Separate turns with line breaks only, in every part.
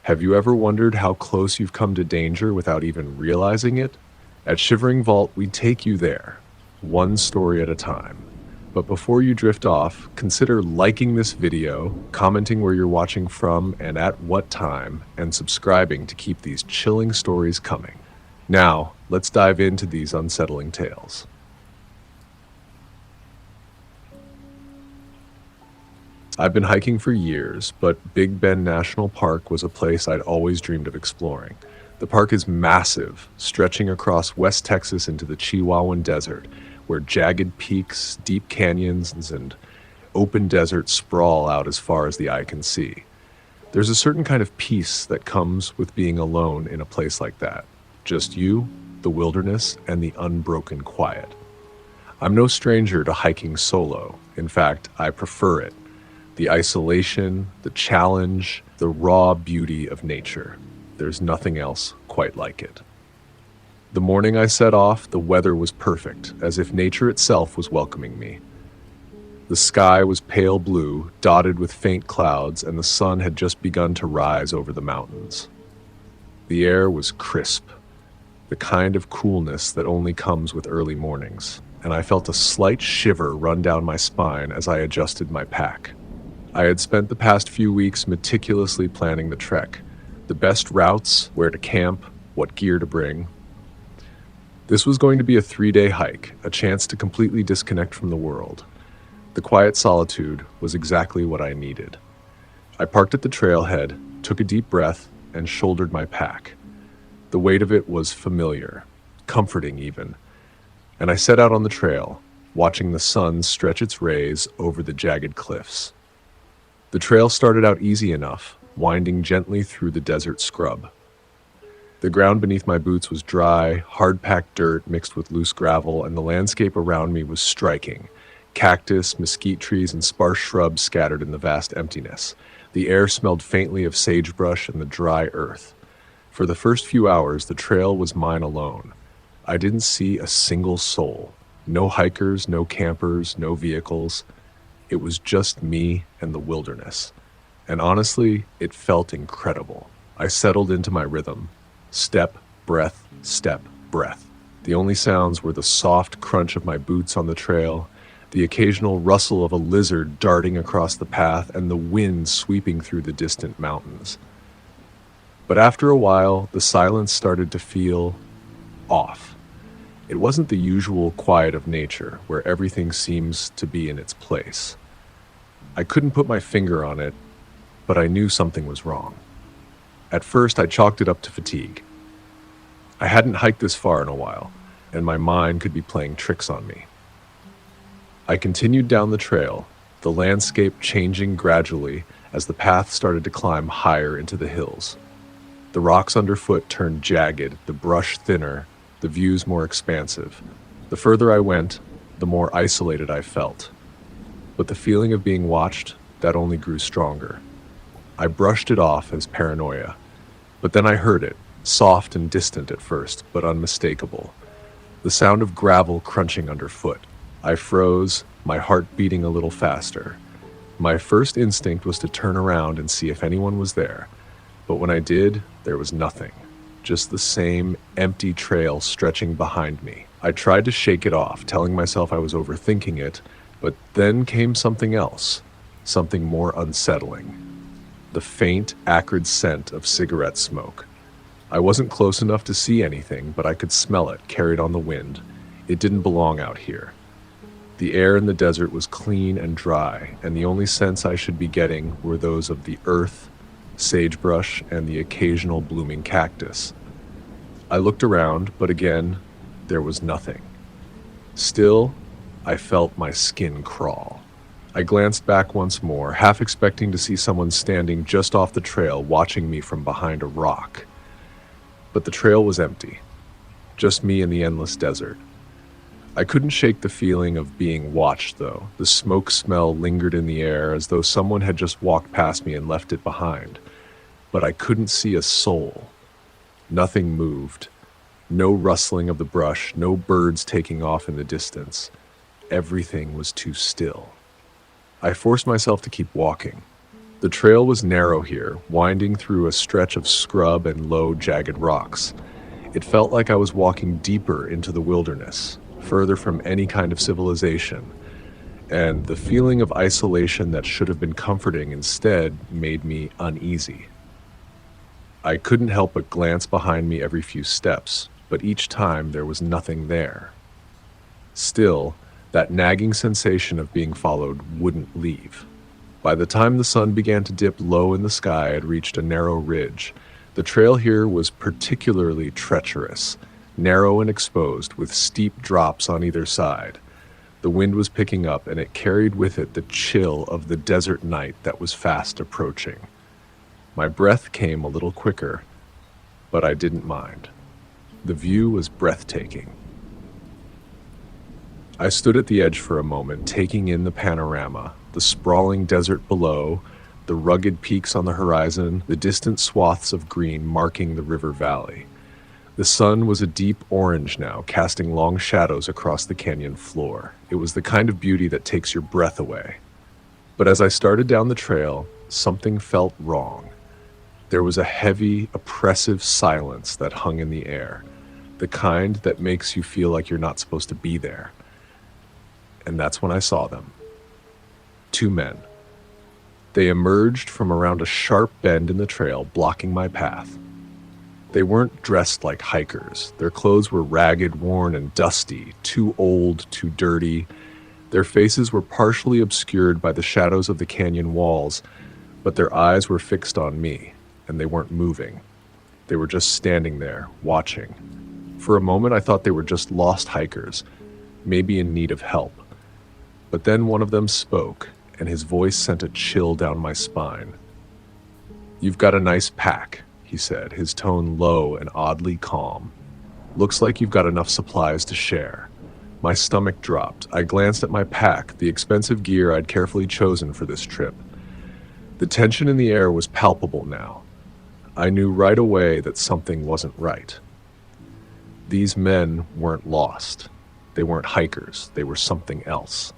Have you ever wondered how close you've come to danger without even realizing it? At Shivering Vault, we take you there, one story at a time. But before you drift off, consider liking this video, commenting where you're watching from and at what time, and subscribing to keep these chilling stories coming. Now, let's dive into these unsettling tales. I've been hiking for years, but Big Bend National Park was a place I'd always dreamed of exploring. The park is massive, stretching across West Texas into the Chihuahuan Desert, where jagged peaks, deep canyons, and open desert sprawl out as far as the eye can see. There's a certain kind of peace that comes with being alone in a place like that. Just you, the wilderness, and the unbroken quiet. I'm no stranger to hiking solo. In fact, I prefer it. The isolation, the challenge, the raw beauty of nature. There's nothing else quite like it. The morning I set off, the weather was perfect, as if nature itself was welcoming me. The sky was pale blue, dotted with faint clouds, and the sun had just begun to rise over the mountains. The air was crisp, the kind of coolness that only comes with early mornings, and I felt a slight shiver run down my spine as I adjusted my pack. I had spent the past few weeks meticulously planning the trek, the best routes, where to camp, what gear to bring. This was going to be a 3-day hike, a chance to completely disconnect from the world. The quiet solitude was exactly what I needed. I parked at the trailhead, took a deep breath, and shouldered my pack. The weight of it was familiar, comforting even, and I set out on the trail, watching the sun stretch its rays over the jagged cliffs. The trail started out easy enough, winding gently through the desert scrub. The ground beneath my boots was dry, hard-packed dirt mixed with loose gravel, and the landscape around me was striking. Cactus, mesquite trees, and sparse shrubs scattered in the vast emptiness. The air smelled faintly of sagebrush and the dry earth. For the first few hours, the trail was mine alone. I didn't see a single soul. No hikers, no campers, no vehicles. It was just me and the wilderness. And honestly, it felt incredible. I settled into my rhythm. Step, breath, step, breath. The only sounds were the soft crunch of my boots on the trail, the occasional rustle of a lizard darting across the path, and the wind sweeping through the distant mountains. But after a while, the silence started to feel off. It wasn't the usual quiet of nature, where everything seems to be in its place. I couldn't put my finger on it, but I knew something was wrong. At first, I chalked it up to fatigue. I hadn't hiked this far in a while, and my mind could be playing tricks on me. I continued down the trail, the landscape changing gradually as the path started to climb higher into the hills. The rocks underfoot turned jagged, the brush thinner, the views more expansive. The further I went, the more isolated I felt. But the feeling of being watched, that only grew stronger. I brushed it off as paranoia. But then I heard it, soft and distant at first, but unmistakable. The sound of gravel crunching underfoot. I froze, my heart beating a little faster. My first instinct was to turn around and see if anyone was there. But when I did, there was nothing. Just the same empty trail stretching behind me. I tried to shake it off, telling myself I was overthinking it, but then came something else, something more unsettling. The faint, acrid scent of cigarette smoke. I wasn't close enough to see anything, but I could smell it, carried on the wind. It didn't belong out here. The air in the desert was clean and dry, and the only scents I should be getting were those of the earth, sagebrush, and the occasional blooming cactus. I looked around, but again, there was nothing. Still, I felt my skin crawl. I glanced back once more, half expecting to see someone standing just off the trail watching me from behind a rock. But the trail was empty. Just me in the endless desert. I couldn't shake the feeling of being watched, though. The smoke smell lingered in the air as though someone had just walked past me and left it behind. But I couldn't see a soul. Nothing moved. No rustling of the brush, no birds taking off in the distance. Everything was too still. I forced myself to keep walking. The trail was narrow here, winding through a stretch of scrub and low, jagged rocks. It felt like I was walking deeper into the wilderness, further from any kind of civilization, and the feeling of isolation that should have been comforting instead made me uneasy. I couldn't help but glance behind me every few steps, but each time there was nothing there. Still, that nagging sensation of being followed wouldn't leave. By the time the sun began to dip low in the sky, I had reached a narrow ridge. The trail here was particularly treacherous, narrow and exposed, with steep drops on either side. The wind was picking up, and it carried with it the chill of the desert night that was fast approaching. My breath came a little quicker, but I didn't mind. The view was breathtaking. I stood at the edge for a moment, taking in the panorama, the sprawling desert below, the rugged peaks on the horizon, the distant swaths of green marking the river valley. The sun was a deep orange now, casting long shadows across the canyon floor. It was the kind of beauty that takes your breath away. But as I started down the trail, something felt wrong. There was a heavy, oppressive silence that hung in the air, the kind that makes you feel like you're not supposed to be there. And that's when I saw them. Two men. They emerged from around a sharp bend in the trail, blocking my path. They weren't dressed like hikers. Their clothes were ragged, worn, and dusty, too old, too dirty. Their faces were partially obscured by the shadows of the canyon walls, but their eyes were fixed on me, and they weren't moving. They were just standing there, watching. For a moment, I thought they were just lost hikers, maybe in need of help. But then one of them spoke, and his voice sent a chill down my spine. "You've got a nice pack," he said, his tone low and oddly calm. "Looks like you've got enough supplies to share." My stomach dropped. I glanced at my pack, the expensive gear I'd carefully chosen for this trip. The tension in the air was palpable now. I knew right away that something wasn't right. These men weren't lost. They weren't hikers. They were something else.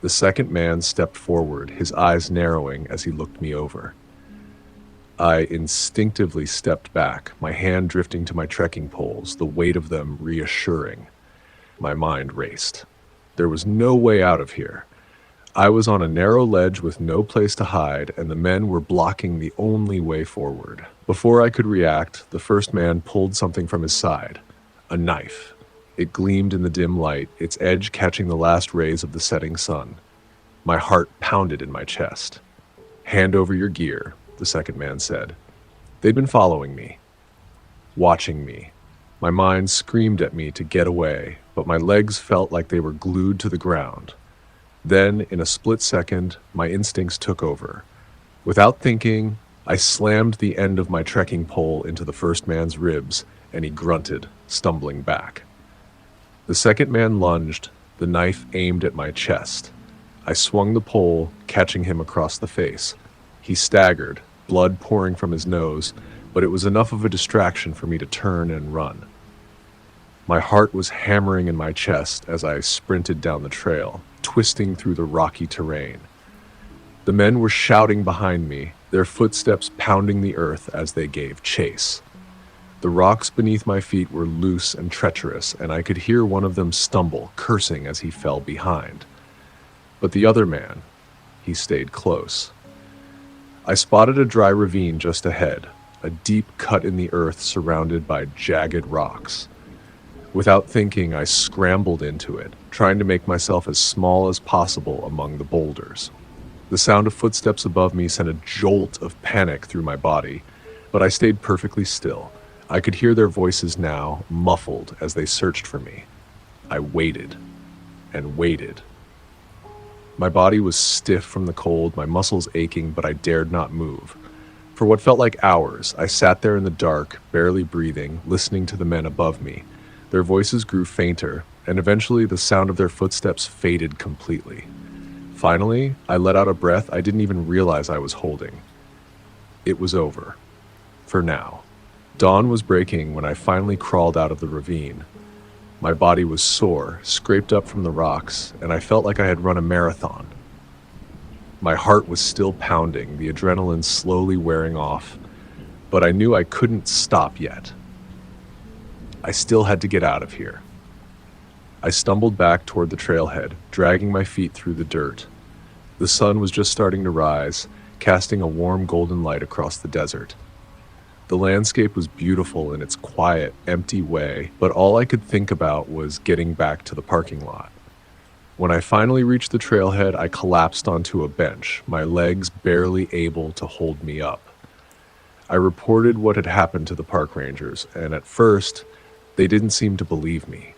The second man stepped forward, his eyes narrowing as he looked me over. I instinctively stepped back, my hand drifting to my trekking poles, the weight of them reassuring. My mind raced. There was no way out of here. I was on a narrow ledge with no place to hide, and the men were blocking the only way forward. Before I could react, the first man pulled something from his side, a knife. It gleamed in the dim light, its edge catching the last rays of the setting sun. My heart pounded in my chest. "Hand over your gear," the second man said. They'd been following me, watching me. My mind screamed at me to get away, but my legs felt like they were glued to the ground. Then, in a split second, my instincts took over. Without thinking, I slammed the end of my trekking pole into the first man's ribs, and he grunted, stumbling back. The second man lunged, the knife aimed at my chest. I swung the pole, catching him across the face. He staggered, blood pouring from his nose, but it was enough of a distraction for me to turn and run. My heart was hammering in my chest as I sprinted down the trail, twisting through the rocky terrain. The men were shouting behind me, their footsteps pounding the earth as they gave chase. The rocks beneath my feet were loose and treacherous, and I could hear one of them stumble, cursing as he fell behind. But the other man, he stayed close. I spotted a dry ravine just ahead, a deep cut in the earth surrounded by jagged rocks. Without thinking, I scrambled into it, trying to make myself as small as possible among the boulders. The sound of footsteps above me sent a jolt of panic through my body, but I stayed perfectly still. I could hear their voices now, muffled as they searched for me. I waited and waited. My body was stiff from the cold, my muscles aching, but I dared not move. For what felt like hours, I sat there in the dark, barely breathing, listening to the men above me. Their voices grew fainter, and eventually the sound of their footsteps faded completely. Finally, I let out a breath I didn't even realize I was holding. It was over. For now. Dawn was breaking when I finally crawled out of the ravine. My body was sore, scraped up from the rocks, and I felt like I had run a marathon. My heart was still pounding, the adrenaline slowly wearing off, but I knew I couldn't stop yet. I still had to get out of here. I stumbled back toward the trailhead, dragging my feet through the dirt. The sun was just starting to rise, casting a warm golden light across the desert. The landscape was beautiful in its quiet, empty way, but all I could think about was getting back to the parking lot. When I finally reached the trailhead, I collapsed onto a bench, my legs barely able to hold me up. I reported what had happened to the park rangers, and at first, they didn't seem to believe me.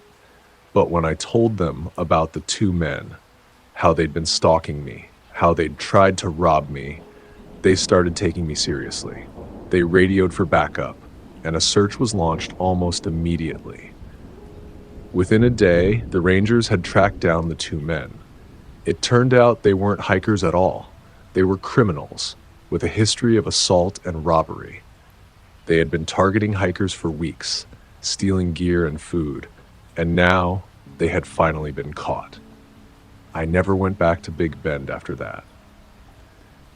But when I told them about the two men, how they'd been stalking me, how they'd tried to rob me, they started taking me seriously. They radioed for backup, and a search was launched almost immediately. Within a day, the Rangers had tracked down the two men. It turned out they weren't hikers at all. They were criminals, with a history of assault and robbery. They had been targeting hikers for weeks, stealing gear and food, and now they had finally been caught. I never went back to Big Bend after that.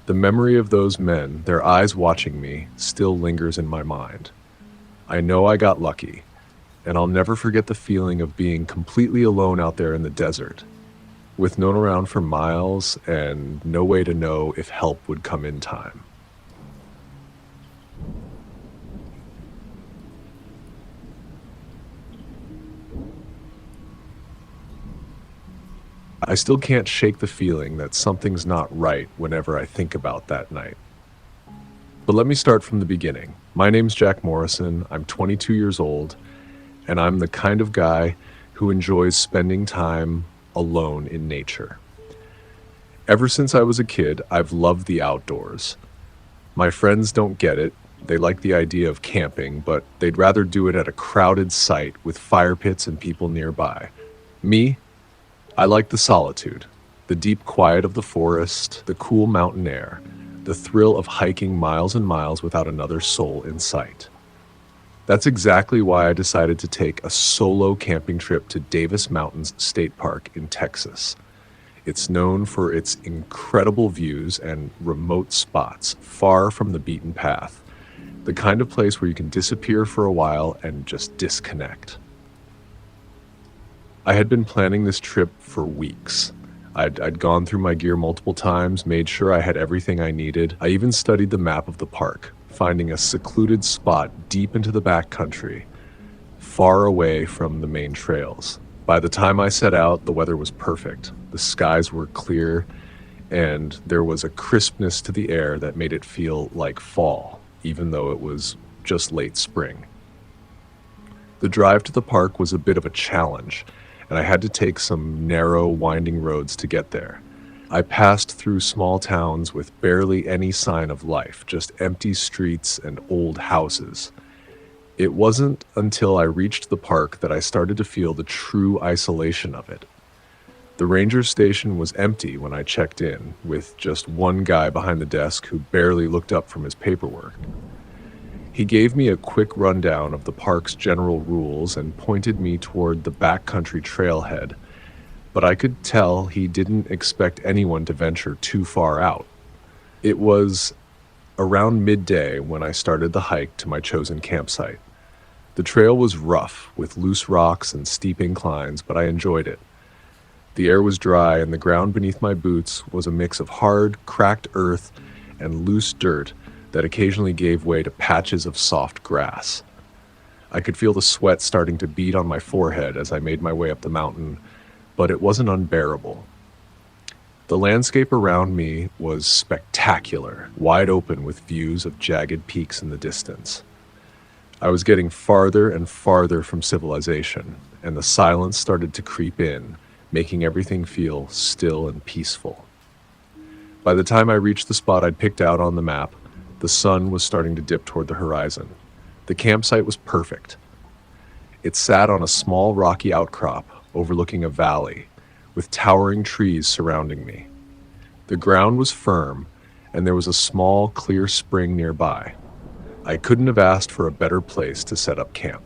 The memory of those men, their eyes watching me, still lingers in my mind. I know I got lucky, and I'll never forget the feeling of being completely alone out there in the desert, with no one around for miles and no way to know if help would come in time. I still can't shake the feeling that something's not right whenever I think about that night. But let me start from the beginning. My name's Jack Morrison, I'm 22 years old, and I'm the kind of guy who enjoys spending time alone in nature. Ever since I was a kid, I've loved the outdoors. My friends don't get it. They like the idea of camping, but they'd rather do it at a crowded site with fire pits and people nearby. Me, I like the solitude, the deep quiet of the forest, the cool mountain air, the thrill of hiking miles and miles without another soul in sight. That's exactly why I decided to take a solo camping trip to Davis Mountains State Park in Texas. It's known for its incredible views and remote spots far from the beaten path, the kind of place where you can disappear for a while and just disconnect. I had been planning this trip for weeks. I'd gone through my gear multiple times, made sure I had everything I needed. I even studied the map of the park, finding a secluded spot deep into the backcountry, far away from the main trails. By the time I set out, the weather was perfect. The skies were clear, and there was a crispness to the air that made it feel like fall, even though it was just late spring. The drive to the park was a bit of a challenge, and I had to take some narrow, winding roads to get there. I passed through small towns with barely any sign of life, just empty streets and old houses. It wasn't until I reached the park that I started to feel the true isolation of it. The ranger station was empty when I checked in, with just one guy behind the desk who barely looked up from his paperwork. He gave me a quick rundown of the park's general rules and pointed me toward the backcountry trailhead, but I could tell he didn't expect anyone to venture too far out. It was around midday when I started the hike to my chosen campsite. The trail was rough, with loose rocks and steep inclines, but I enjoyed it. The air was dry, and the ground beneath my boots was a mix of hard, cracked earth and loose dirt that occasionally gave way to patches of soft grass. I could feel the sweat starting to bead on my forehead as I made my way up the mountain, but it wasn't unbearable. The landscape around me was spectacular, wide open with views of jagged peaks in the distance. I was getting farther and farther from civilization, and the silence started to creep in, making everything feel still and peaceful. By the time I reached the spot I'd picked out on the map, the sun was starting to dip toward the horizon. The campsite was perfect. It sat on a small rocky outcrop overlooking a valley, with towering trees surrounding me. The ground was firm, and there was a small, clear spring nearby. I couldn't have asked for a better place to set up camp.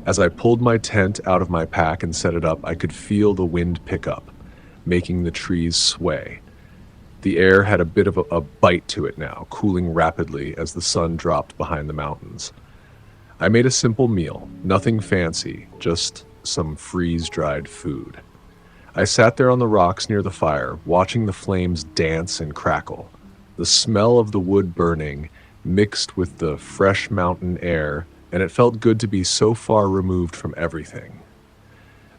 As I pulled my tent out of my pack and set it up, I could feel the wind pick up, making the trees sway. The air had a bit of a bite to it now, cooling rapidly as the sun dropped behind the mountains. I made a simple meal, nothing fancy, just some freeze-dried food. I sat there on the rocks near the fire, watching the flames dance and crackle. The smell of the wood burning mixed with the fresh mountain air, and it felt good to be so far removed from everything.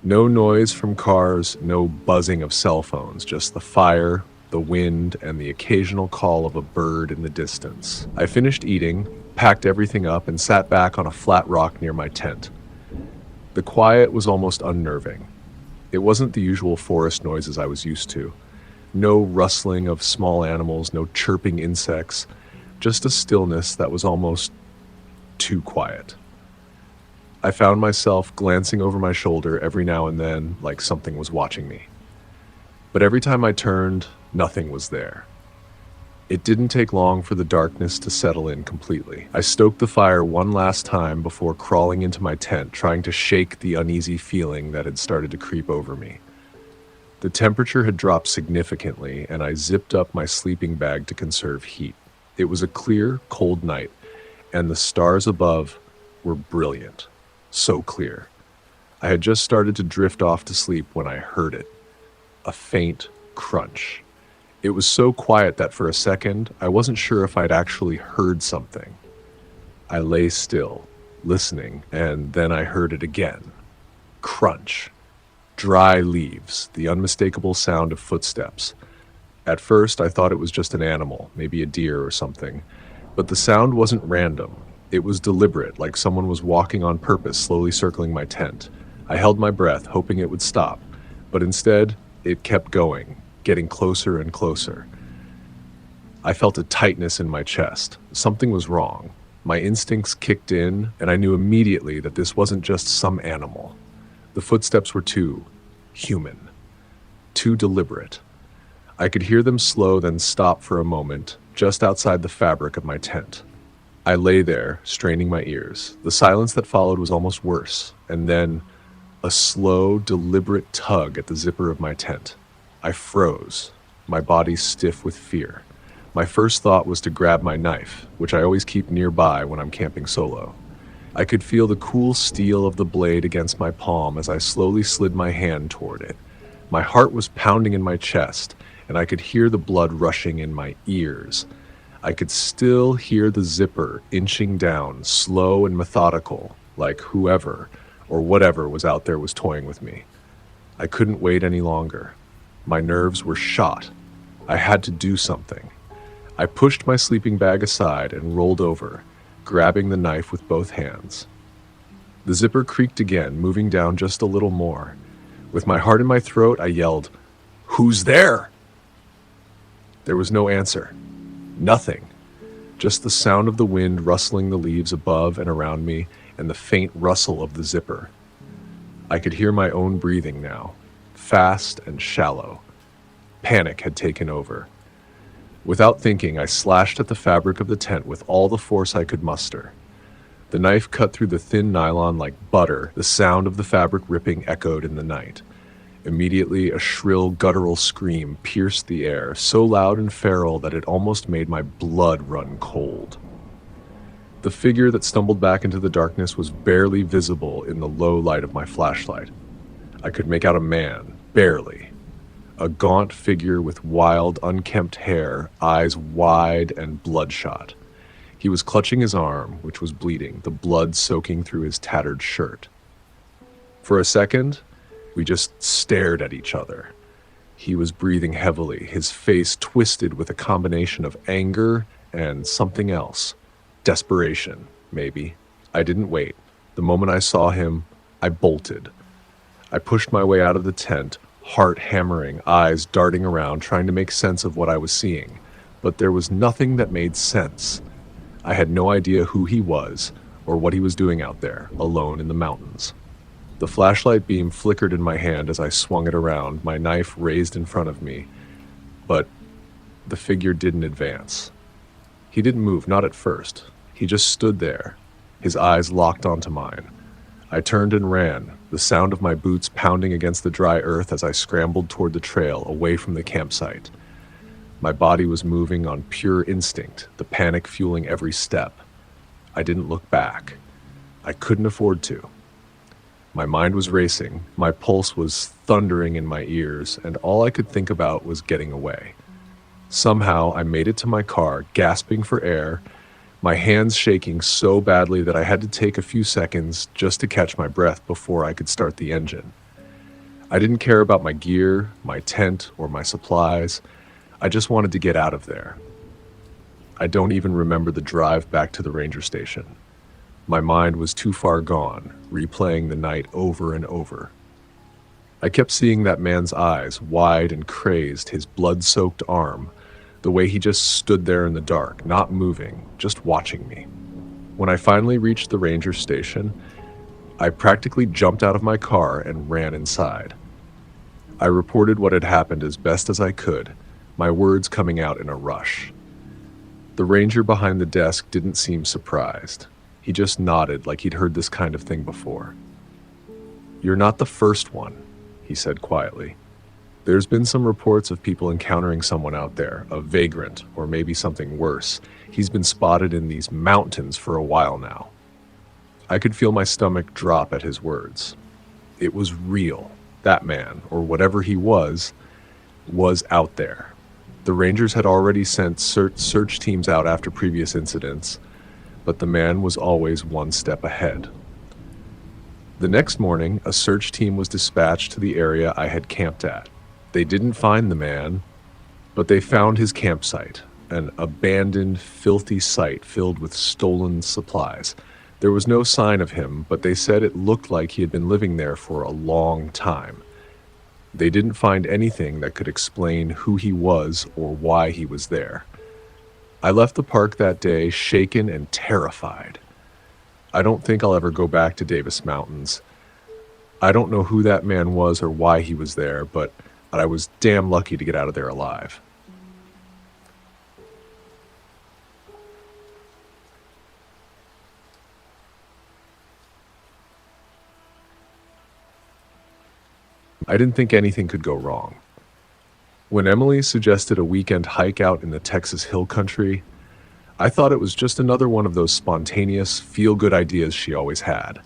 No noise from cars, no buzzing of cell phones, just the fire, the wind, and the occasional call of a bird in the distance. I finished eating, packed everything up, and sat back on a flat rock near my tent. The quiet was almost unnerving. It wasn't the usual forest noises I was used to. No rustling of small animals, no chirping insects, just a stillness that was almost too quiet. I found myself glancing over my shoulder every now and then, like something was watching me. But every time I turned, nothing was there. It didn't take long for the darkness to settle in completely. I stoked the fire one last time before crawling into my tent, trying to shake the uneasy feeling that had started to creep over me. The temperature had dropped significantly, and I zipped up my sleeping bag to conserve heat. It was a clear, cold night, and the stars above were brilliant. So clear. I had just started to drift off to sleep when I heard it. A faint crunch. It was so quiet that for a second, I wasn't sure if I'd actually heard something. I lay still, listening, and then I heard it again. Crunch. Dry leaves, the unmistakable sound of footsteps. At first, I thought it was just an animal, maybe a deer or something, but the sound wasn't random. It was deliberate, like someone was walking on purpose, slowly circling my tent. I held my breath, hoping it would stop, but instead, it kept going, getting closer and closer. I felt a tightness in my chest. Something was wrong. My instincts kicked in, and I knew immediately that this wasn't just some animal. The footsteps were too human, too deliberate. I could hear them slow, then stop for a moment, just outside the fabric of my tent. I lay there, straining my ears. The silence that followed was almost worse, and then a slow, deliberate tug at the zipper of my tent. I froze, my body stiff with fear. My first thought was to grab my knife, which I always keep nearby when I'm camping solo. I could feel the cool steel of the blade against my palm as I slowly slid my hand toward it. My heart was pounding in my chest, and I could hear the blood rushing in my ears. I could still hear the zipper inching down, slow and methodical, like whoever or whatever was out there was toying with me. I couldn't wait any longer. My nerves were shot. I had to do something. I pushed my sleeping bag aside and rolled over, grabbing the knife with both hands. The zipper creaked again, moving down just a little more. With my heart in my throat, I yelled, "Who's there?" There was no answer. Nothing. Just the sound of the wind rustling the leaves above and around me and the faint rustle of the zipper. I could hear my own breathing now, fast and shallow. Panic had taken over. Without thinking, I slashed at the fabric of the tent with all the force I could muster. The knife cut through the thin nylon like butter. The sound of the fabric ripping echoed in the night. Immediately, a shrill, guttural scream pierced the air, so loud and feral that it almost made my blood run cold. The figure that stumbled back into the darkness was barely visible in the low light of my flashlight. I could make out a man, barely. A gaunt figure with wild, unkempt hair, eyes wide and bloodshot. He was clutching his arm, which was bleeding, the blood soaking through his tattered shirt. For a second, we just stared at each other. He was breathing heavily, his face twisted with a combination of anger and something else. Desperation, maybe. I didn't wait. The moment I saw him, I bolted. I pushed my way out of the tent, heart hammering, eyes darting around, trying to make sense of what I was seeing. But there was nothing that made sense. I had no idea who he was or what he was doing out there, alone in the mountains. The flashlight beam flickered in my hand as I swung it around, my knife raised in front of me. But the figure didn't advance. He didn't move, not at first. He just stood there, his eyes locked onto mine. I turned and ran, the sound of my boots pounding against the dry earth as I scrambled toward the trail away from the campsite. My body was moving on pure instinct, the panic fueling every step. I didn't look back. I couldn't afford to. My mind was racing, my pulse was thundering in my ears, and all I could think about was getting away. Somehow, I made it to my car, gasping for air, my hands shaking so badly that I had to take a few seconds just to catch my breath before I could start the engine. I didn't care about my gear, my tent, or my supplies. I just wanted to get out of there. I don't even remember the drive back to the ranger station. My mind was too far gone, replaying the night over and over. I kept seeing that man's eyes, wide and crazed, his blood-soaked arm, the way he just stood there in the dark, not moving, just watching me. When I finally reached the ranger station, I practically jumped out of my car and ran inside. I reported what had happened as best as I could, my words coming out in a rush. The ranger behind the desk didn't seem surprised. He just nodded like he'd heard this kind of thing before. "You're not the first one," he said quietly. "There's been some reports of people encountering someone out there, a vagrant, or maybe something worse. He's been spotted in these mountains for a while now." I could feel my stomach drop at his words. It was real. That man, or whatever he was out there. The Rangers had already sent search teams out after previous incidents, but the man was always one step ahead. The next morning, a search team was dispatched to the area I had camped at. They didn't find the man, but they found his campsite, an abandoned, filthy site filled with stolen supplies. There was no sign of him, but they said it looked like he had been living there for a long time. They didn't find anything that could explain who he was or why he was there. I left the park that day shaken and terrified. I don't think I'll ever go back to Davis Mountains. I don't know who that man was or why he was there, but I was damn lucky to get out of there alive. I didn't think anything could go wrong. When Emily suggested a weekend hike out in the Texas Hill Country, I thought it was just another one of those spontaneous, feel-good ideas she always had.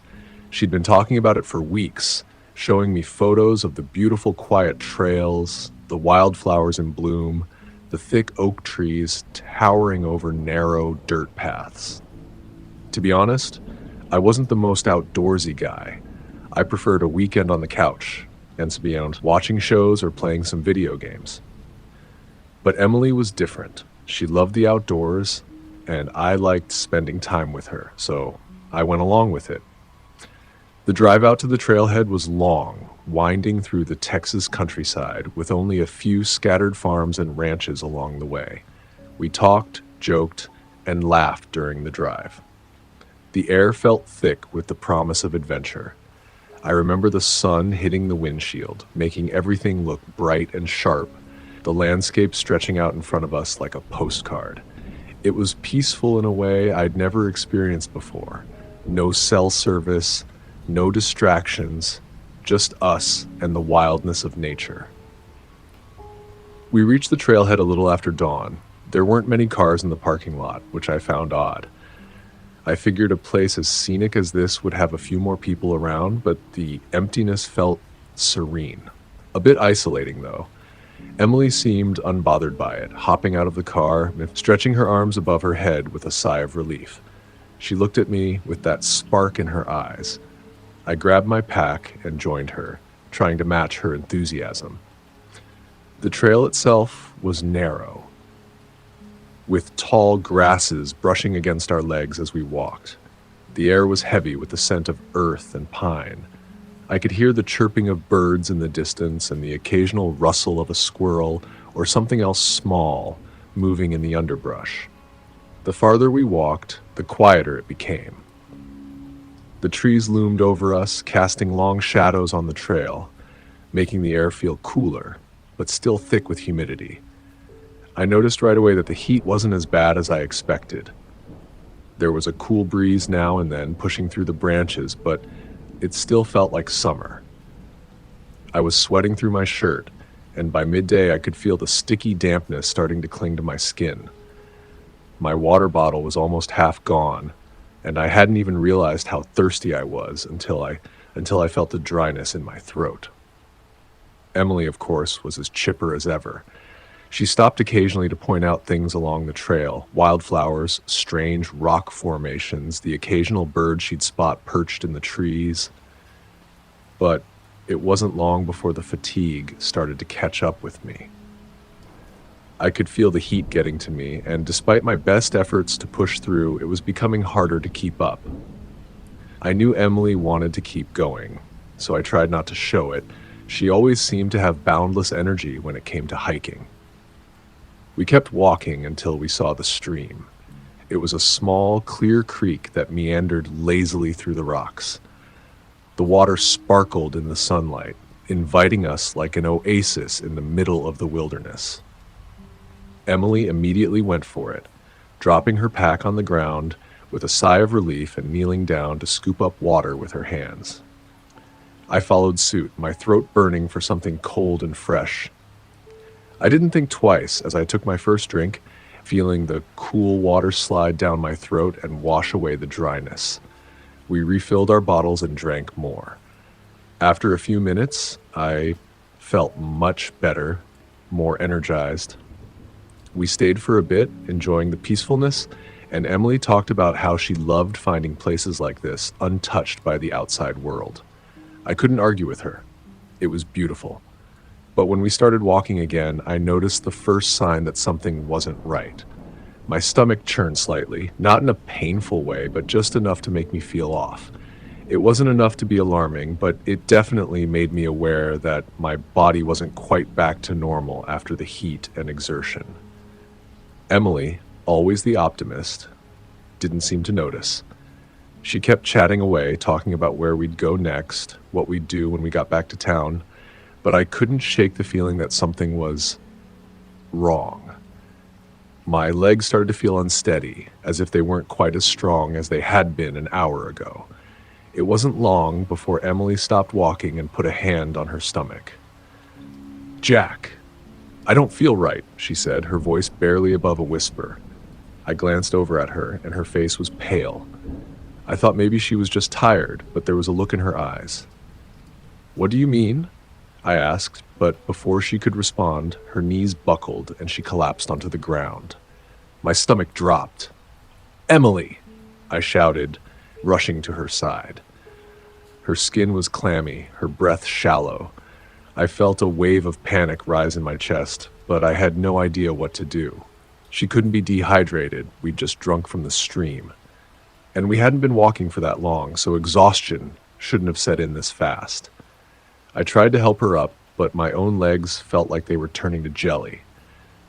She'd been talking about it for weeks, showing me photos of the beautiful quiet trails, the wildflowers in bloom, the thick oak trees towering over narrow dirt paths. To be honest, I wasn't the most outdoorsy guy. I preferred a weekend on the couch, and to be honest, watching shows or playing some video games. But Emily was different. She loved the outdoors, and I liked spending time with her, so I went along with it. The drive out to the trailhead was long, winding through the Texas countryside with only a few scattered farms and ranches along the way. We talked, joked, and laughed during the drive. The air felt thick with the promise of adventure. I remember the sun hitting the windshield, making everything look bright and sharp, the landscape stretching out in front of us like a postcard. It was peaceful in a way I'd never experienced before. No cell service, no distractions, just us and the wildness of nature. We reached the trailhead a little after dawn. There weren't many cars in the parking lot, which I found odd. I figured a place as scenic as this would have a few more people around, but the emptiness felt serene. A bit isolating, though. Emily seemed unbothered by it, hopping out of the car, stretching her arms above her head with a sigh of relief. She looked at me with that spark in her eyes. I grabbed my pack and joined her, trying to match her enthusiasm. The trail itself was narrow, with tall grasses brushing against our legs as we walked. The air was heavy with the scent of earth and pine. I could hear the chirping of birds in the distance and the occasional rustle of a squirrel or something else small moving in the underbrush. The farther we walked, the quieter it became. The trees loomed over us, casting long shadows on the trail, making the air feel cooler, but still thick with humidity. I noticed right away that the heat wasn't as bad as I expected. There was a cool breeze now and then pushing through the branches, but it still felt like summer. I was sweating through my shirt, and by midday I could feel the sticky dampness starting to cling to my skin. My water bottle was almost half gone, and I hadn't even realized how thirsty I was until I felt the dryness in my throat. Emily, of course, was as chipper as ever. She stopped occasionally to point out things along the trail: wildflowers, strange rock formations, the occasional bird she'd spot perched in the trees. But it wasn't long before the fatigue started to catch up with me. I could feel the heat getting to me, and despite my best efforts to push through, it was becoming harder to keep up. I knew Emily wanted to keep going, so I tried not to show it. She always seemed to have boundless energy when it came to hiking. We kept walking until we saw the stream. It was a small, clear creek that meandered lazily through the rocks. The water sparkled in the sunlight, inviting us like an oasis in the middle of the wilderness. Emily immediately went for it, dropping her pack on the ground with a sigh of relief and kneeling down to scoop up water with her hands. I followed suit, my throat burning for something cold and fresh. I didn't think twice as I took my first drink, feeling the cool water slide down my throat and wash away the dryness. We refilled our bottles and drank more. After a few minutes, I felt much better, more energized. We stayed for a bit, enjoying the peacefulness, and Emily talked about how she loved finding places like this, untouched by the outside world. I couldn't argue with her. It was beautiful. But when we started walking again, I noticed the first sign that something wasn't right. My stomach churned slightly, not in a painful way, but just enough to make me feel off. It wasn't enough to be alarming, but it definitely made me aware that my body wasn't quite back to normal after the heat and exertion. Emily, always the optimist, didn't seem to notice. She kept chatting away, talking about where we'd go next, what we'd do when we got back to town, but I couldn't shake the feeling that something was wrong. My legs started to feel unsteady, as if they weren't quite as strong as they had been an hour ago. It wasn't long before Emily stopped walking and put a hand on her stomach. "Jack, I don't feel right," she said, her voice barely above a whisper. I glanced over at her, and her face was pale. I thought maybe she was just tired, but there was a look in her eyes. "What do you mean?" I asked, but before she could respond, her knees buckled and she collapsed onto the ground. My stomach dropped. "Emily!" I shouted, rushing to her side. Her skin was clammy, her breath shallow. I felt a wave of panic rise in my chest, but I had no idea what to do. She couldn't be dehydrated, we'd just drunk from the stream. And we hadn't been walking for that long, so exhaustion shouldn't have set in this fast. I tried to help her up, but my own legs felt like they were turning to jelly.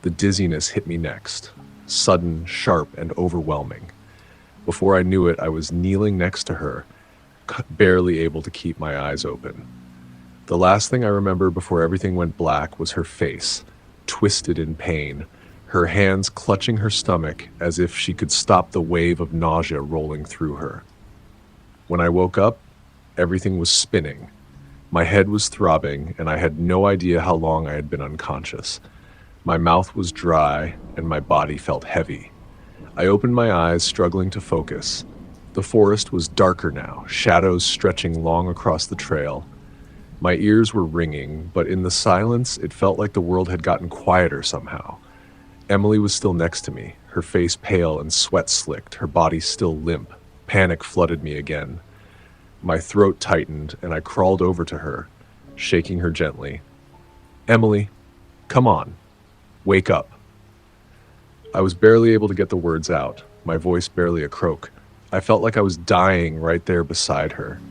The dizziness hit me next, sudden, sharp, and overwhelming. Before I knew it, I was kneeling next to her, barely able to keep my eyes open. The last thing I remember before everything went black was her face, twisted in pain, her hands clutching her stomach as if she could stop the wave of nausea rolling through her. When I woke up, everything was spinning. My head was throbbing, and I had no idea how long I had been unconscious. My mouth was dry, and my body felt heavy. I opened my eyes, struggling to focus. The forest was darker now, shadows stretching long across the trail. My ears were ringing, but in the silence, it felt like the world had gotten quieter somehow. Emily was still next to me, her face pale and sweat-slicked, her body still limp. Panic flooded me again. My throat tightened, and I crawled over to her, shaking her gently. "Emily, come on. Wake up." I was barely able to get the words out, my voice barely a croak. I felt like I was dying right there beside her.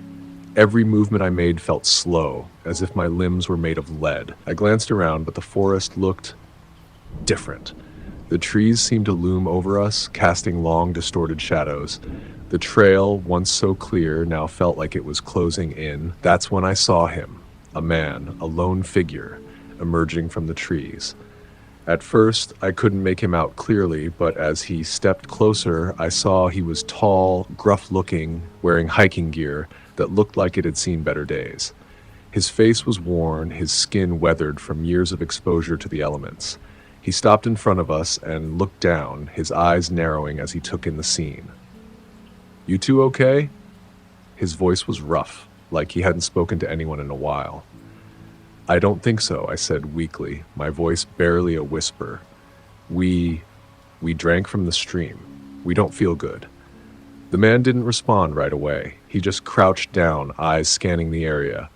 Every movement I made felt slow, as if my limbs were made of lead. I glanced around, but the forest looked different. The trees seemed to loom over us, casting long, distorted shadows. The trail, once so clear, now felt like it was closing in. That's when I saw him, a man, a lone figure, emerging from the trees. At first, I couldn't make him out clearly, but as he stepped closer, I saw he was tall, gruff-looking, wearing hiking gear that looked like it had seen better days. His face was worn, his skin weathered from years of exposure to the elements. He stopped in front of us and looked down, his eyes narrowing as he took in the scene. "You two okay?" His voice was rough, like he hadn't spoken to anyone in a while. "I don't think so," I said weakly, my voice barely a whisper. We drank from the stream. We don't feel good." The man didn't respond right away. He just crouched down, eyes scanning the area.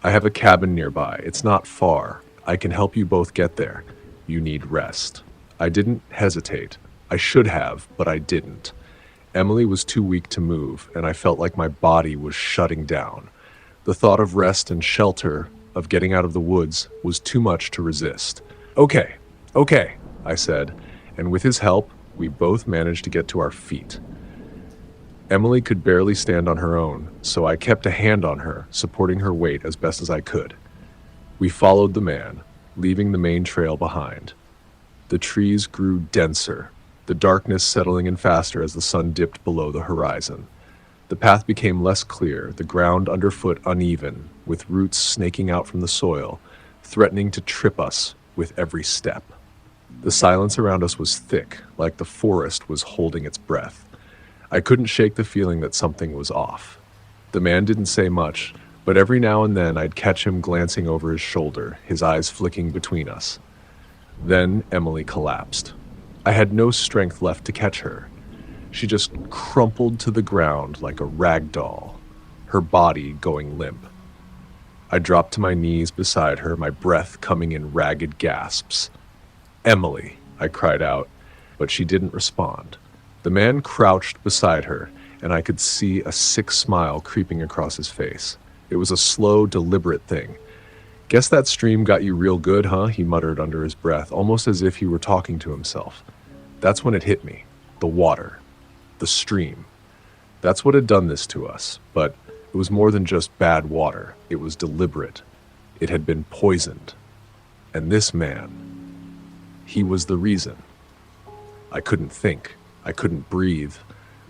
"I have a cabin nearby. It's not far. I can help you both get there. You need rest." I didn't hesitate. I should have, but I didn't. Emily was too weak to move, and I felt like my body was shutting down. The thought of rest and shelter, of getting out of the woods, was too much to resist. Okay, I said, and with his help, we both managed to get to our feet. Emily could barely stand on her own, so I kept a hand on her, supporting her weight as best as I could. We followed the man, leaving the main trail behind. The trees grew denser, the darkness settling in faster as the sun dipped below the horizon. The path became less clear, the ground underfoot uneven, with roots snaking out from the soil, threatening to trip us with every step. The silence around us was thick, like the forest was holding its breath. I couldn't shake the feeling that something was off. The man didn't say much, but every now and then I'd catch him glancing over his shoulder, his eyes flicking between us. Then Emily collapsed. I had no strength left to catch her. She just crumpled to the ground like a rag doll, her body going limp. I dropped to my knees beside her, my breath coming in ragged gasps. "Emily," I cried out, but she didn't respond. The man crouched beside her, and I could see a sick smile creeping across his face. It was a slow, deliberate thing. "Guess that stream got you real good, huh?" he muttered under his breath, almost as if he were talking to himself. That's when it hit me. The water. The stream. That's what had done this to us, but it was more than just bad water. It was deliberate. It had been poisoned. And this man, he was the reason. I couldn't think. I couldn't breathe.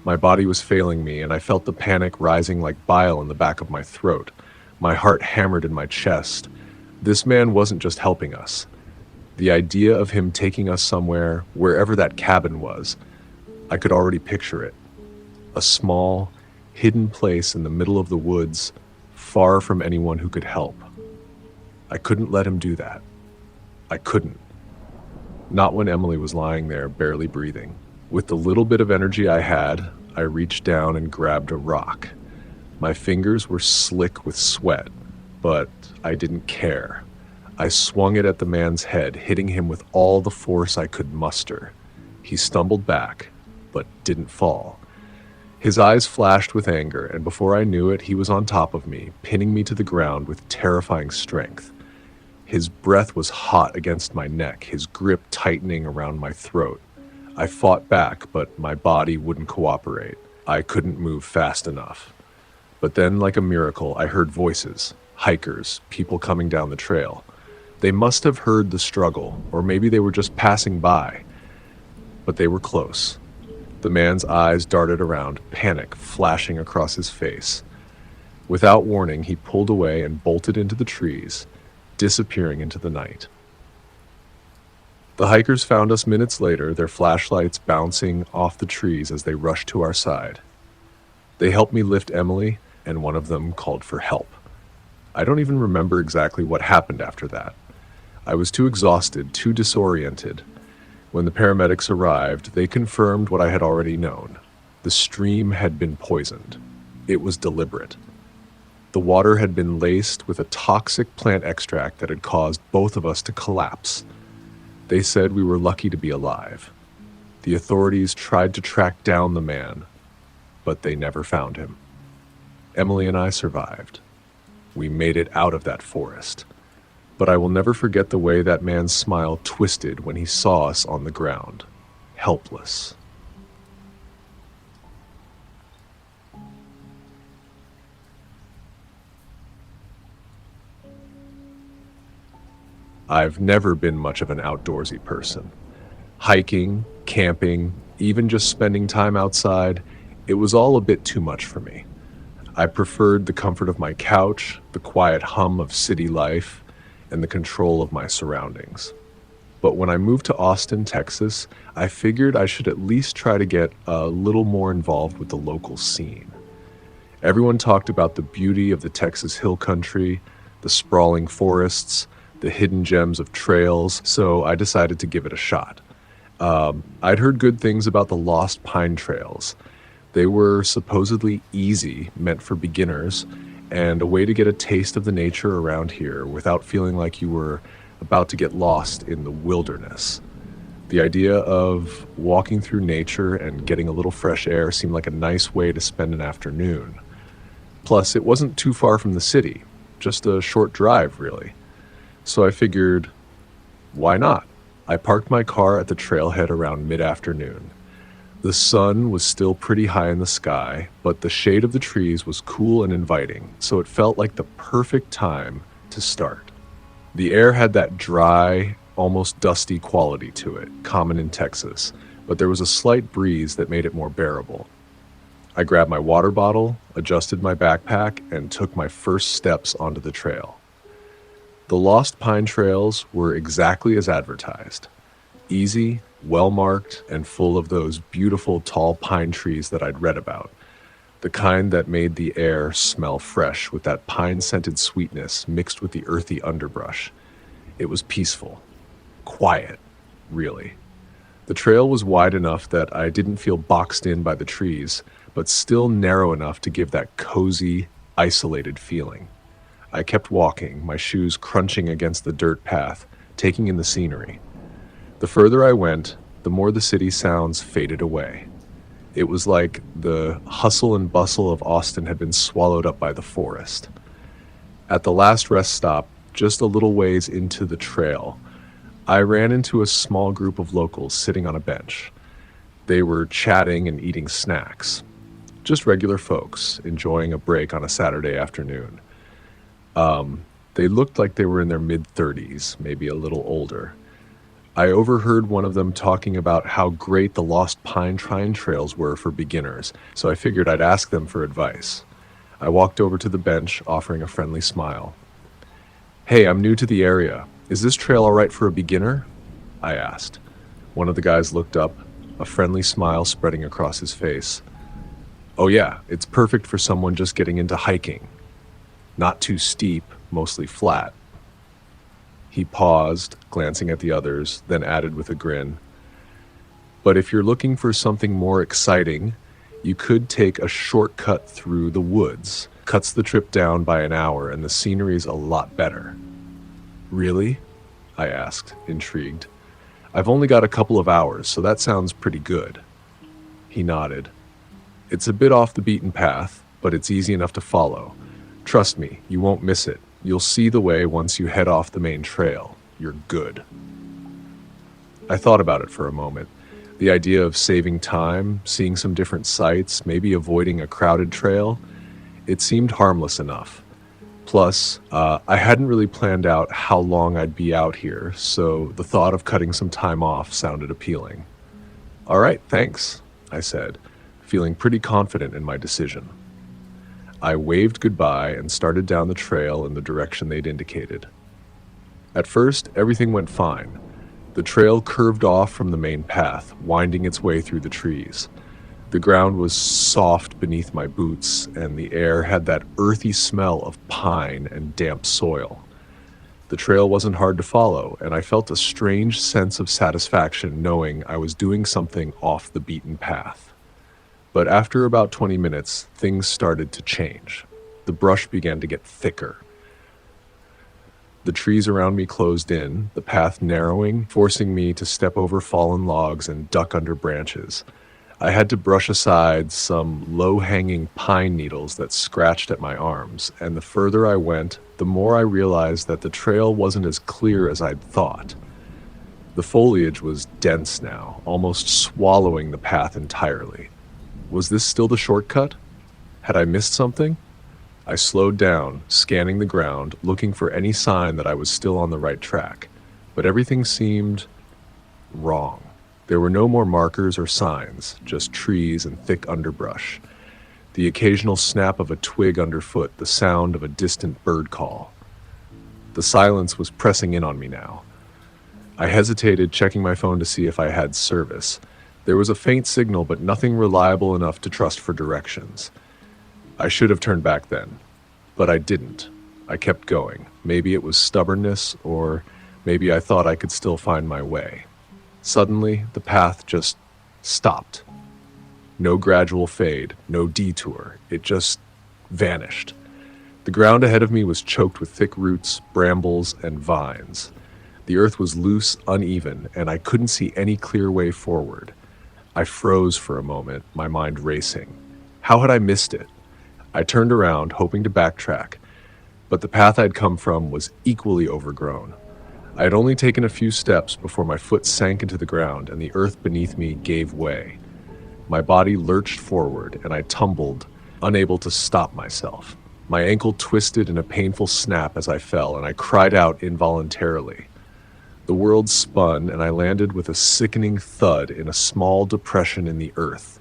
My body was failing me, and I felt the panic rising like bile in the back of my throat. My heart hammered in my chest. This man wasn't just helping us. The idea of him taking us somewhere, wherever that cabin was, I could already picture it. A small, hidden place in the middle of the woods, far from anyone who could help. I couldn't let him do that. I couldn't. Not when Emily was lying there, barely breathing. With the little bit of energy I had, I reached down and grabbed a rock. My fingers were slick with sweat, but I didn't care. I swung it at the man's head, hitting him with all the force I could muster. He stumbled back, but didn't fall. His eyes flashed with anger, and before I knew it, he was on top of me, pinning me to the ground with terrifying strength. His breath was hot against my neck, his grip tightening around my throat. I fought back, but my body wouldn't cooperate. I couldn't move fast enough. But then, like a miracle, I heard voices, hikers, people coming down the trail. They must have heard the struggle, or maybe they were just passing by. But they were close. The man's eyes darted around, panic flashing across his face. Without warning, he pulled away and bolted into the trees, disappearing into the night. The hikers found us minutes later, their flashlights bouncing off the trees as they rushed to our side. They helped me lift Emily, and one of them called for help. I don't even remember exactly what happened after that. I was too exhausted, too disoriented. When the paramedics arrived, they confirmed what I had already known. The stream had been poisoned. It was deliberate. The water had been laced with a toxic plant extract that had caused both of us to collapse. They said we were lucky to be alive. The authorities tried to track down the man, but they never found him. Emily and I survived. We made it out of that forest. But I will never forget the way that man's smile twisted when he saw us on the ground, helpless. I've never been much of an outdoorsy person. Hiking, camping, even just spending time outside, it was all a bit too much for me. I preferred the comfort of my couch, the quiet hum of city life, and the control of my surroundings. But when I moved to Austin, Texas, I figured I should at least try to get a little more involved with the local scene. Everyone talked about the beauty of the Texas hill country, the sprawling forests, the hidden gems of trails, so I decided to give it a shot. I'd heard good things about the Lost Pine Trails. They were supposedly easy, meant for beginners, and a way to get a taste of the nature around here without feeling like you were about to get lost in the wilderness. The idea of walking through nature and getting a little fresh air seemed like a nice way to spend an afternoon. Plus, it wasn't too far from the city, just a short drive, really. So I figured, why not? I parked my car at the trailhead around mid-afternoon. The sun was still pretty high in the sky, but the shade of the trees was cool and inviting, so it felt like the perfect time to start. The air had that dry, almost dusty quality to it, common in Texas, but there was a slight breeze that made it more bearable. I grabbed my water bottle, adjusted my backpack, and took my first steps onto the trail. The Lost Pine Trails were exactly as advertised. Easy, well-marked, and full of those beautiful tall pine trees that I'd read about. The kind that made the air smell fresh with that pine-scented sweetness mixed with the earthy underbrush. It was peaceful. Quiet, really. The trail was wide enough that I didn't feel boxed in by the trees, but still narrow enough to give that cozy, isolated feeling. I kept walking, my shoes crunching against the dirt path, taking in the scenery. The further I went, the more the city sounds faded away. It was like the hustle and bustle of Austin had been swallowed up by the forest. At the last rest stop, just a little ways into the trail, I ran into a small group of locals sitting on a bench. They were chatting and eating snacks. Just regular folks, enjoying a break on a Saturday afternoon. They looked like they were in their mid-30s, maybe a little older. I overheard one of them talking about how great the Lost Pine Trails were for beginners, so I figured I'd ask them for advice. I walked over to the bench, offering a friendly smile. "Hey, I'm new to the area. Is this trail all right for a beginner?" I asked. One of the guys looked up, a friendly smile spreading across his face. "Oh yeah, it's perfect for someone just getting into hiking. Not too steep, mostly flat." He paused, glancing at the others, then added with a grin, "But if you're looking for something more exciting, you could take a shortcut through the woods. Cuts the trip down by an hour and the scenery's a lot better." "Really?" I asked, intrigued. "I've only got a couple of hours, so that sounds pretty good." He nodded. "It's a bit off the beaten path, but it's easy enough to follow. Trust me, you won't miss it. You'll see the way once you head off the main trail. You're good." I thought about it for a moment. The idea of saving time, seeing some different sights, maybe avoiding a crowded trail, it seemed harmless enough. Plus, I hadn't really planned out how long I'd be out here, so the thought of cutting some time off sounded appealing. "All right, thanks," I said, feeling pretty confident in my decision. I waved goodbye and started down the trail in the direction they'd indicated. At first, everything went fine. The trail curved off from the main path, winding its way through the trees. The ground was soft beneath my boots, and the air had that earthy smell of pine and damp soil. The trail wasn't hard to follow, and I felt a strange sense of satisfaction knowing I was doing something off the beaten path. But after about 20 minutes, things started to change. The brush began to get thicker. The trees around me closed in, the path narrowing, forcing me to step over fallen logs and duck under branches. I had to brush aside some low-hanging pine needles that scratched at my arms, and the further I went, the more I realized that the trail wasn't as clear as I'd thought. The foliage was dense now, almost swallowing the path entirely. Was this still the shortcut? Had I missed something? I slowed down, scanning the ground, looking for any sign that I was still on the right track. But everything seemed wrong. There were no more markers or signs, just trees and thick underbrush. the occasional snap of a twig underfoot, the sound of a distant bird call. The silence was pressing in on me now. I hesitated, checking my phone to see if I had service. There was a faint signal, but nothing reliable enough to trust for directions. I should have turned back then, but I didn't. I kept going. Maybe it was stubbornness, or maybe I thought I could still find my way. Suddenly, the path just stopped. No gradual fade, no detour. It just vanished. The ground ahead of me was choked with thick roots, brambles, and vines. The earth was loose, uneven, and I couldn't see any clear way forward. I froze for a moment, my mind racing. How had I missed it? I turned around, hoping to backtrack, but the path I'd come from was equally overgrown. I had only taken a few steps before my foot sank into the ground and the earth beneath me gave way. My body lurched forward and I tumbled, unable to stop myself. My ankle twisted in a painful snap as I fell, and I cried out involuntarily. The world spun and I landed with a sickening thud in a small depression in the earth,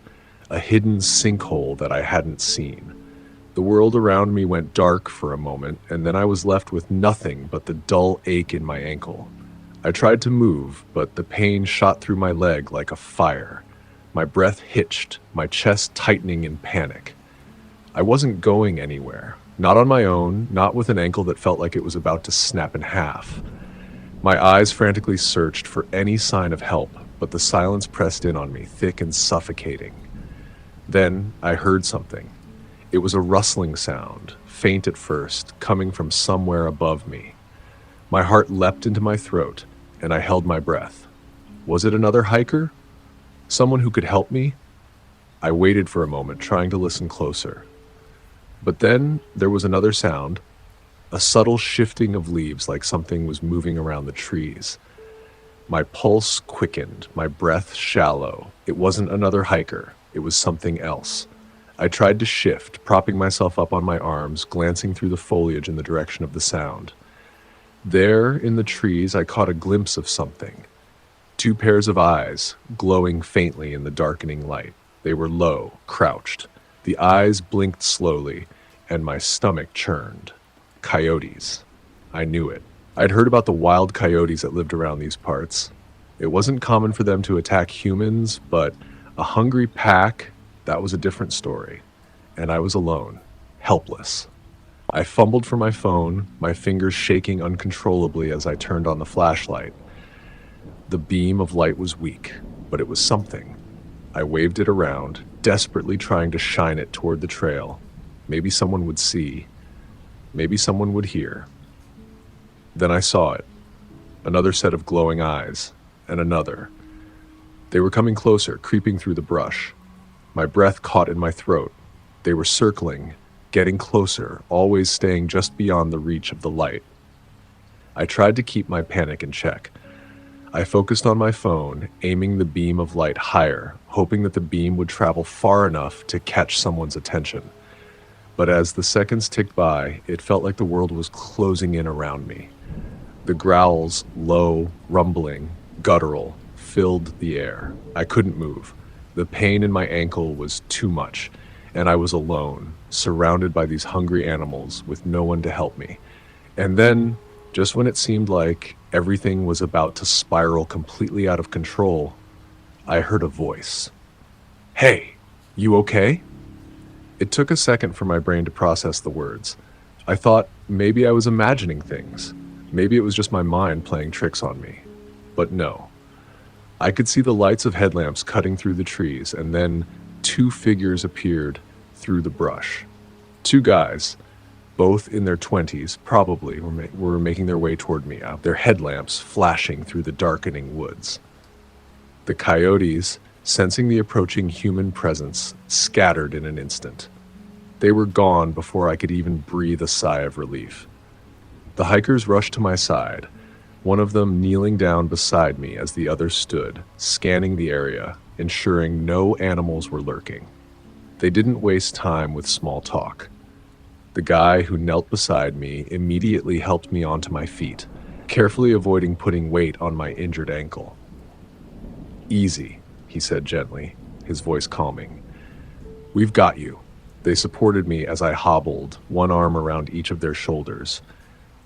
a hidden sinkhole that I hadn't seen. The world around me went dark for a moment, and then I was left with nothing but the dull ache in my ankle. I tried to move, but the pain shot through my leg like a fire. My breath hitched, my chest tightening in panic. I wasn't going anywhere, not on my own, not with an ankle that felt like it was about to snap in half. My eyes frantically searched for any sign of help, but the silence pressed in on me, thick and suffocating. Then I heard something. It was a rustling sound, faint at first, coming from somewhere above me. My heart leapt into my throat, and I held my breath. Was it another hiker? Someone who could help me? I waited for a moment, trying to listen closer. But then there was another sound, a subtle shifting of leaves like something was moving around the trees. My pulse quickened, my breath shallow. It wasn't another hiker, it was something else. I tried to shift, propping myself up on my arms, glancing through the foliage in the direction of the sound. There, in the trees, I caught a glimpse of something. Two pairs of eyes, glowing faintly in the darkening light. They were low, crouched. The eyes blinked slowly, and my stomach churned. Coyotes. I knew it. I'd heard about the wild coyotes that lived around these parts. It wasn't common for them to attack humans, but a hungry pack, that was a different story. And I was alone, helpless. I fumbled for my phone, my fingers shaking uncontrollably as I turned on the flashlight. The beam of light was weak, but it was something. I waved it around, desperately trying to shine it toward the trail. Maybe someone would see. Maybe someone would hear. Then I saw it. Another set of glowing eyes, and another. They were coming closer, creeping through the brush. My breath caught in my throat. They were circling, getting closer, always staying just beyond the reach of the light. I tried to keep my panic in check. I focused on my phone, aiming the beam of light higher, hoping that the beam would travel far enough to catch someone's attention. But as the seconds ticked by, it felt like the world was closing in around me. The growls, low, rumbling, guttural, filled the air. I couldn't move. The pain in my ankle was too much, and I was alone, surrounded by these hungry animals with no one to help me. And then, just when it seemed like everything was about to spiral completely out of control, I heard a voice. "Hey, you okay?" It took a second for my brain to process the words. I thought maybe I was imagining things. Maybe it was just my mind playing tricks on me. But no. I could see the lights of headlamps cutting through the trees, and then two figures appeared through the brush. Two guys, both in their 20s, probably were making their way toward me, their headlamps flashing through the darkening woods. The coyotes, sensing the approaching human presence, scattered in an instant. They were gone before I could even breathe a sigh of relief. The hikers rushed to my side, one of them kneeling down beside me as the other stood, scanning the area, ensuring no animals were lurking. They didn't waste time with small talk. The guy who knelt beside me immediately helped me onto my feet, carefully avoiding putting weight on my injured ankle. "Easy," he said gently, his voice calming. "We've got you. They supported me as I hobbled, one arm around each of their shoulders.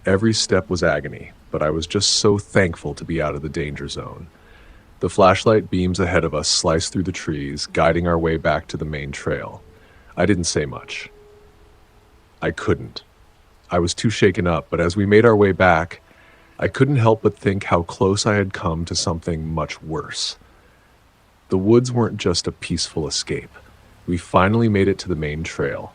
Every step was agony, but I was just so thankful to be out of the danger zone. The flashlight beams ahead of us sliced through the trees, guiding our way back to the main trail. I didn't say much. I couldn't. I was too shaken up, but as we made our way back, I couldn't help but think how close I had come to something much worse. The woods weren't just a peaceful escape. We finally made it to the main trail,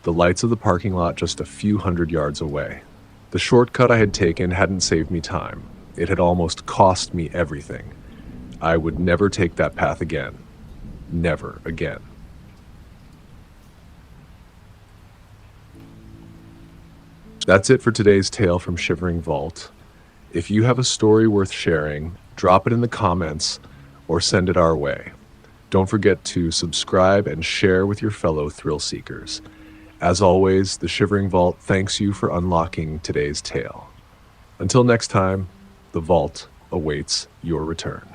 the lights of the parking lot just a few hundred yards away. The shortcut I had taken hadn't saved me time. It had almost cost me everything. I would never take that path again. Never again. That's it for today's tale from Shivering Vault. If you have a story worth sharing, drop it in the comments or send it our way. Don't forget to subscribe and share with your fellow thrill seekers. As always, the Shivering Vault thanks you for unlocking today's tale. Until next time, the vault awaits your return.